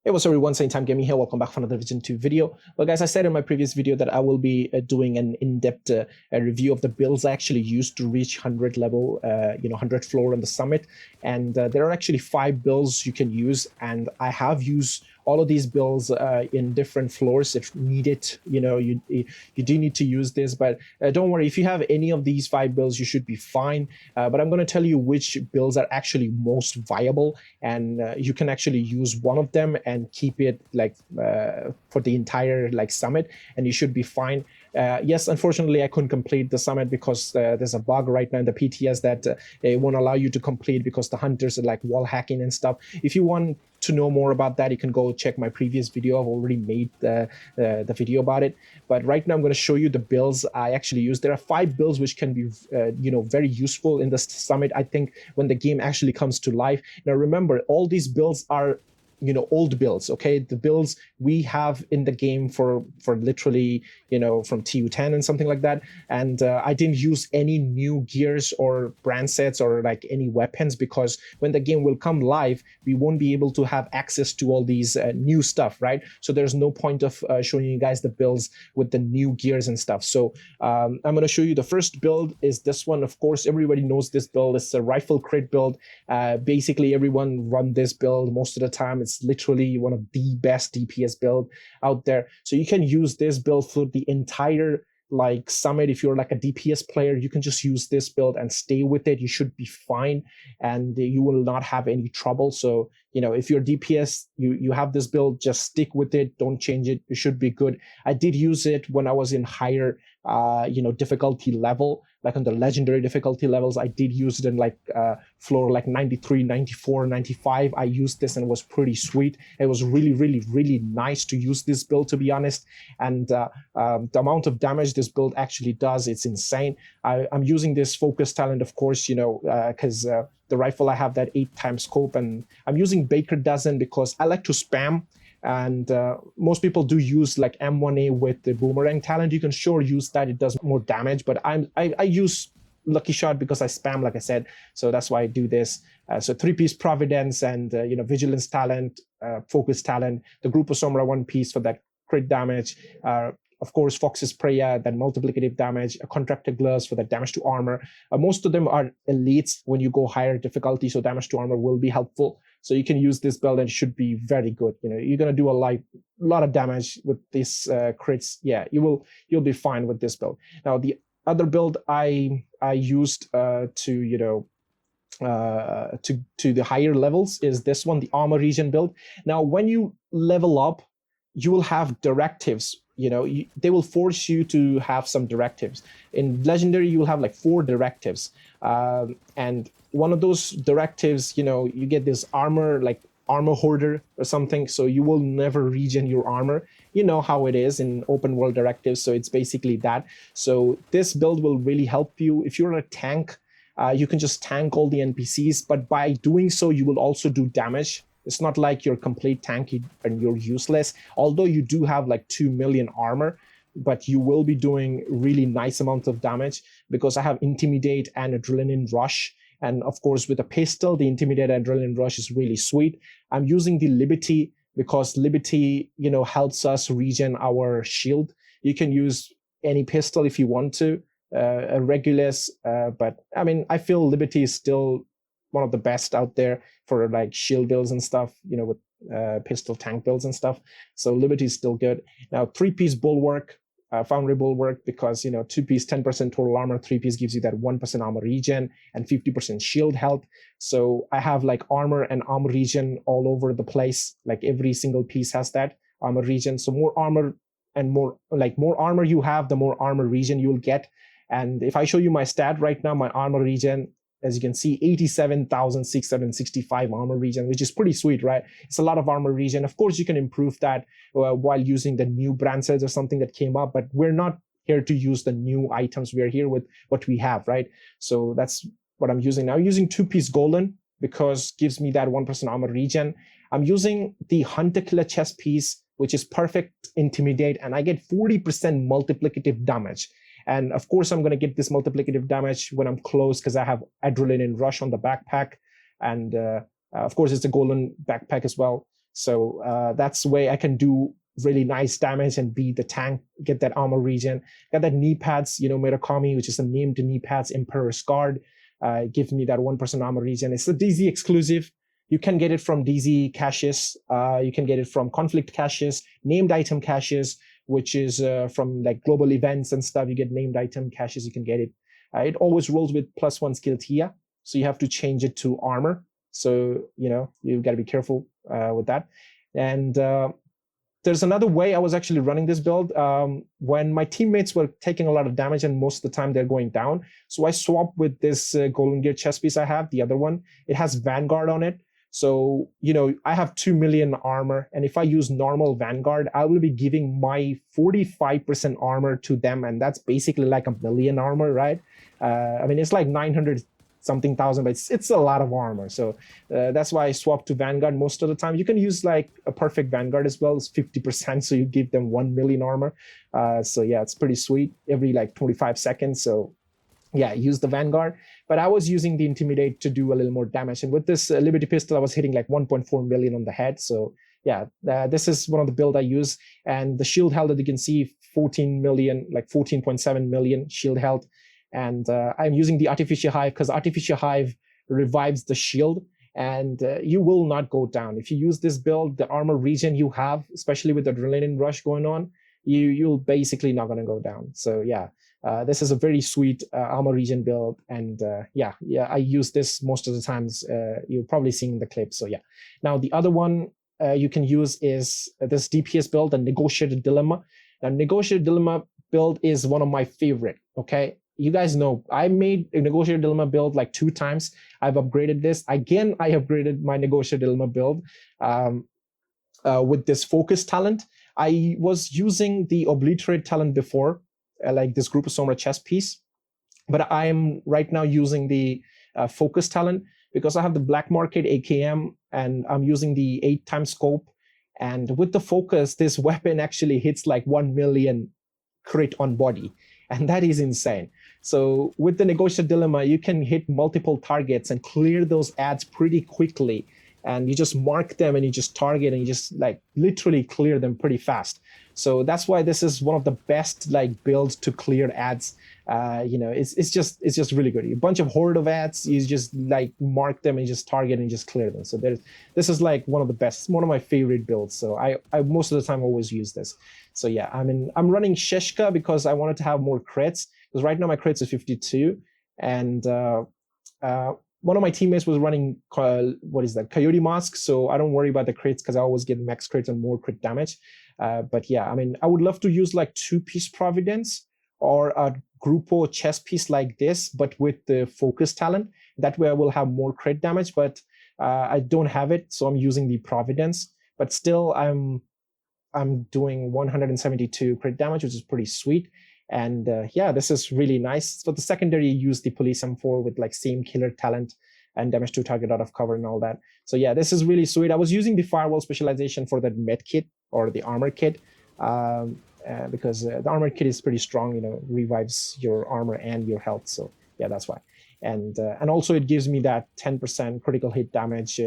Hey, what's up everyone, Saint Time Gaming here. Welcome back for another Vision 2 video. Well guys, I said in my previous video that I will be doing an in-depth review of the builds I actually used to reach 100 level, 100 floor on the summit. And there are actually 5 builds you can use, and I have used all of these builds in different floors if needed. You do need to use this, but don't worry, if you have any of these 5 builds, you should be fine. But I'm going to tell you which builds are actually most viable, and you can actually use one of them and keep it for the entire summit, and you should be fine. Yes, unfortunately, I couldn't complete the summit because there's a bug right now in the PTS that it won't allow you to complete because the hunters are wall hacking and stuff. If you want to know more about that, you can go check my previous video. I've already made the video about it. But right now, I'm going to show you the builds I actually use. There are 5 builds which can be very useful in the summit, I think, when the game actually comes to life. Now, remember, all these builds are old builds. Okay, the builds we have in the game for literally from TU10 and something like that, and I didn't use any new gears or brand sets or any weapons, because when the game will come live, we won't be able to have access to all these new stuff, right? So there's no point of showing you guys the builds with the new gears and stuff. So I'm going to show you the first build is this one. Of course, everybody knows this build. It's a rifle crit build. Basically everyone run this build most of the time. It's literally one of the best DPS build out there. So you can use this build for the entire summit. If you're a DPS player, you can just use this build and stay with it. You should be fine, and you will not have any trouble. So if you're DPS, you have this build, just stick with it, don't change it. You should be good. I did use it when I was in higher difficulty level, on the legendary difficulty levels. I did use it in floor 93, 94, 95. I used this and it was pretty sweet. It was really nice to use this build, to be honest. And the amount of damage this build actually does, it's insane. I'm using this focus talent, of course, because the rifle, I have that 8x scope, and I'm using Baker Dozen because I like to spam. And most people do use M1A with the boomerang talent. You can sure use that, it does more damage, but I use Lucky Shot because I spam, like I said, so that's why I do this. So 3-piece Providence and Vigilance talent, Focus talent, the Group of Sombra 1-piece for that crit damage. Of course, Fox's Prayer, that multiplicative damage, a Contracted Gloves for that damage to armor. Most of them are elites when you go higher difficulty, so damage to armor will be helpful. So you can use this build and it should be very good. You're gonna do a lot of damage with these crits. Yeah, you'll be fine with this build. Now the other build I used to the higher levels is this one, the Armor Regen build. Now when you level up, you will have directives. They will force you to have some directives. In Legendary, you will have 4 directives. And one of those directives, you get this armor, armor hoarder or something. So you will never regen your armor. You know how it is in open world directives. So it's basically that. So this build will really help you. If you're a tank, you can just tank all the NPCs. But by doing so, you will also do damage. It's not like you're complete tanky and you're useless. Although you do have 2 million armor, but you will be doing really nice amount of damage because I have Intimidate and Adrenaline Rush. And of course, with a pistol, the Intimidate and Adrenaline Rush is really sweet. I'm using the Liberty because Liberty, helps us regen our shield. You can use any pistol if you want to, a Regulus, but I mean, I feel Liberty is still one of the best out there for shield builds and stuff, with pistol tank builds and stuff. So Liberty is still good. Now 3-piece Bulwark, Foundry Bulwark, because 2-piece 10% total armor, 3-piece gives you that 1% armor regen and 50% shield health. So I have armor and armor regen all over the place. Every single piece has that armor regen. So more armor and more armor you have, the more armor regen you'll get. And if I show you my stat right now, my armor regen, as you can see, 87,665 armor regen, which is pretty sweet, right? It's a lot of armor regen. Of course, you can improve that while using the new brand sets or something that came up, but we're not here to use the new items. We're here with what we have, right? So that's what I'm using now. I'm using 2-piece Golden because it gives me that 1% armor regen. I'm using the Hunter Killer chest piece, which is perfect Intimidate, and I get 40% multiplicative damage. And of course, I'm going to get this multiplicative damage when I'm close because I have Adrenaline Rush on the backpack. And of course, it's a golden backpack as well. So that's the way I can do really nice damage and beat the tank, get that armor regen. Got that knee pads, Murakami, which is the named knee pads, Emperor's Guard. Gives me that 1% armor regen. It's a DZ exclusive. You can get it from DZ caches. You can get it from conflict caches, named item caches, which is from like global events and stuff. You get named item caches. You can get it. It always rolls with +1 skill Tia, so you have to change it to armor. So you've got to be careful with that. And there's another way I was actually running this build when my teammates were taking a lot of damage and most of the time they're going down. So I swapped with this Golden Gear chest piece I have, the other one. It has Vanguard on it. So, I have 2 million armor. And if I use normal Vanguard, I will be giving my 45% armor to them. And that's basically like 1 million armor, right? It's like 900 something thousand, but it's a lot of armor. So that's why I swap to Vanguard most of the time. You can use like a perfect Vanguard as well. It's 50%, so you give them 1 million armor. So yeah, it's pretty sweet every like 25 seconds. So yeah, use the Vanguard. But I was using the Intimidate to do a little more damage. And with this Liberty Pistol, I was hitting like 1.4 million on the head. So yeah, this is one of the build I use. And the shield health that you can see, 14 million, like 14.7 million shield health. And I'm using the Artificial Hive because Artificial Hive revives the shield, and you will not go down. If you use this build, the armor regen you have, especially with the Adrenaline Rush going on, you'll basically not going to go down. So yeah, this is a very sweet armor regen build. And yeah, I use this most of the times. You're probably seeing the clip. So yeah. Now the other one you can use is this DPS build, the Negotiated Dilemma. Now Negotiated Dilemma build is one of my favorite, okay? You guys know I made a Negotiated Dilemma build like 2 times. I've upgraded this. Again, I upgraded my Negotiated Dilemma build with this Focus talent. I was using the Obliterate talent before, like this Group of Sombra chest piece. But I'm right now using the Focus talent because I have the Black Market AKM and I'm using the 8x scope. And with the Focus, this weapon actually hits like 1 million crit on body. And that is insane. So with the Negotiated Dilemma, you can hit multiple targets and clear those ads pretty quickly. And you just mark them and you just target and you just like literally clear them pretty fast. So that's why this is one of the best like builds to clear ads. It's just really good. A bunch of horde of ads, you just like mark them and just target and just clear them. So this is like one of the best, one of my favorite builds. So I most of the time always use this. So yeah, I'm running Sheshka because I wanted to have more crits, because right now my crits is 52, and one of my teammates was running Coyote Mask, so I don't worry about the crits because I always get max crits and more crit damage. But yeah, I would love to use like 2-piece Providence or a Grupo chest piece like this, but with the Focus talent. That way I will have more crit damage, but I don't have it, so I'm using the Providence. But still, I'm doing 172 crit damage, which is pretty sweet. And yeah, this is really nice. For the secondary, you use the Police M4 with like same killer talent and damage to target out of cover and all that. So yeah, this is really sweet. I was using the Firewall specialization for that med kit or the armor kit because the armor kit is pretty strong, revives your armor and your health. So yeah, that's why. And also it gives me that 10% critical hit damage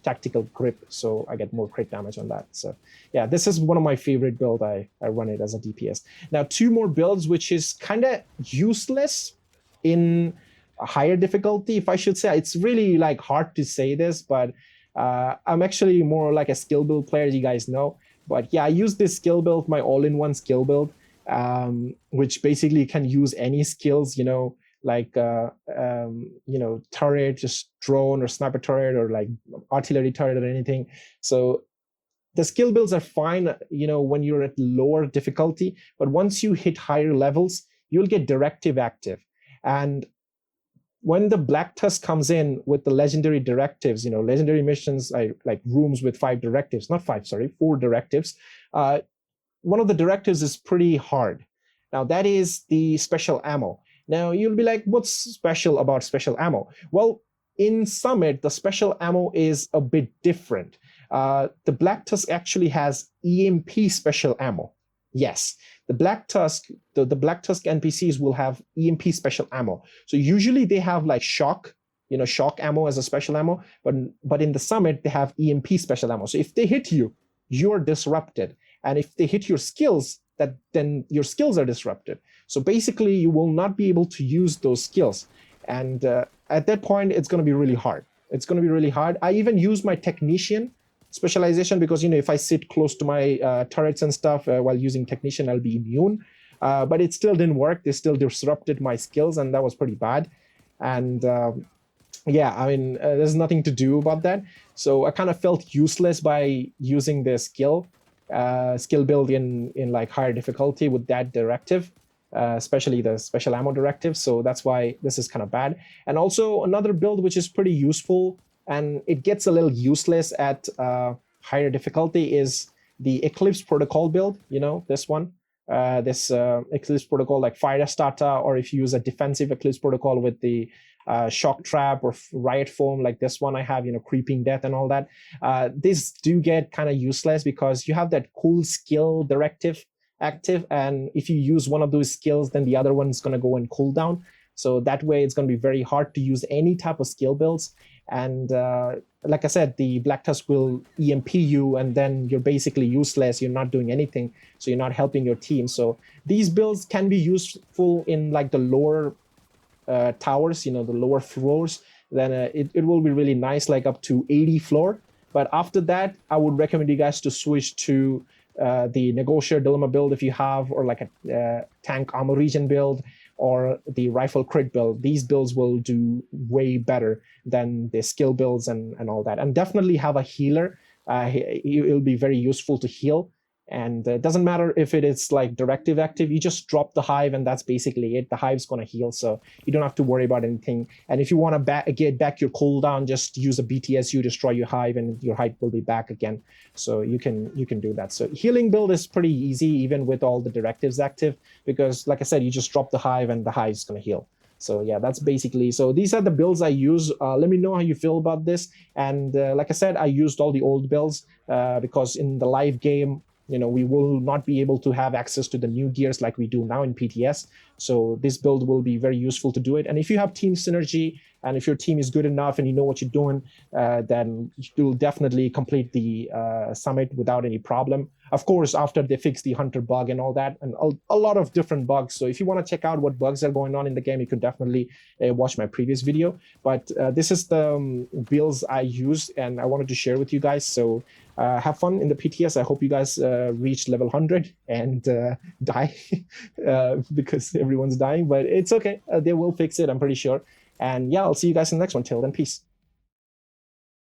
tactical grip, so I get more crit damage on that. So yeah, this is one of my favorite build. I run it as a DPS. Now 2 more builds, which is kind of useless in a higher difficulty, if I should say. It's really like hard to say this, but I'm actually more like a skill build player, as you guys know. But yeah, I use this skill build, my all-in-one skill build, which basically can use any skills, like turret, just drone or sniper turret or like artillery turret or anything. So the skill builds are fine, when you're at lower difficulty, but once you hit higher levels, you'll get directive active. And when the Black Tusk comes in with the legendary directives, legendary missions, like rooms with 4 directives. One of the directives is pretty hard. Now that is the special ammo. Now you'll be like, what's special about special ammo? Well, in Summit, the special ammo is a bit different. The Black Tusk actually has EMP special ammo. Yes, the Black Tusk, the Black Tusk NPCs will have EMP special ammo. So usually they have like shock shock ammo as a special ammo, but in the summit they have EMP special ammo. So if they hit you, you're disrupted, and if they hit your skills, then your skills are disrupted. So basically, you will not be able to use those skills, and at that point, it's going to be really hard. It's going to be really hard. I even use my technician specialization because if I sit close to my turrets and stuff while using technician, I'll be immune. But it still didn't work. They still disrupted my skills, and that was pretty bad. And yeah, I mean, there's nothing to do about that. So I kind of felt useless by using the skill build in like higher difficulty with that directive, especially the special ammo directive. So that's why this is kind of bad. And also another build which is pretty useful, and it gets a little useless at higher difficulty, is the Eclipse Protocol build. This one. This Eclipse Protocol like Firestarter, or if you use a defensive Eclipse Protocol with the Shock Trap or Riot Foam like this one I have, Creeping Death and all that. These do get kind of useless because you have that cool skill directive active, and if you use one of those skills, then the other one's going to go in cooldown. So that way it's going to be very hard to use any type of skill builds. And like I said, the Black Tusk will EMP you, and then you're basically useless. You're not doing anything, so you're not helping your team. So these builds can be useful in like the lower towers, the lower floors. Then it will be really nice, like up to 80 floor. But after that, I would recommend you guys to switch to the Negotiator Dilemma build if you have, or like a tank armor regen build, or the rifle crit build. These builds will do way better than the skill builds and all that. And definitely have a healer. It'll be very useful to heal. And it doesn't matter if it is like directive active, you just drop the hive and that's basically it. The hive's going to heal, so you don't have to worry about anything. And if you want to get back your cooldown, just use a BTSU, destroy your hive, and your hive will be back again. So you can do that. So healing build is pretty easy, even with all the directives active, because like I said, you just drop the hive and the hive's going to heal. So yeah, that's basically, so these are the builds I use. Let me know how you feel about this. And like I said, I used all the old builds because in the live game, we will not be able to have access to the new gears like we do now in PTS. So this build will be very useful to do it. And if you have team synergy, and if your team is good enough and you know what you're doing, then you'll definitely complete the summit without any problem. Of course, after they fix the hunter bug and all that, and a lot of different bugs. So if you want to check out what bugs are going on in the game, you can definitely watch my previous video. But this is the builds I used and I wanted to share with you guys. So have fun in the PTS. I hope you guys reach level 100 and die because everyone's dying, but it's okay. They will fix it, I'm pretty sure. And yeah, I'll see you guys in the next one. Till then, peace.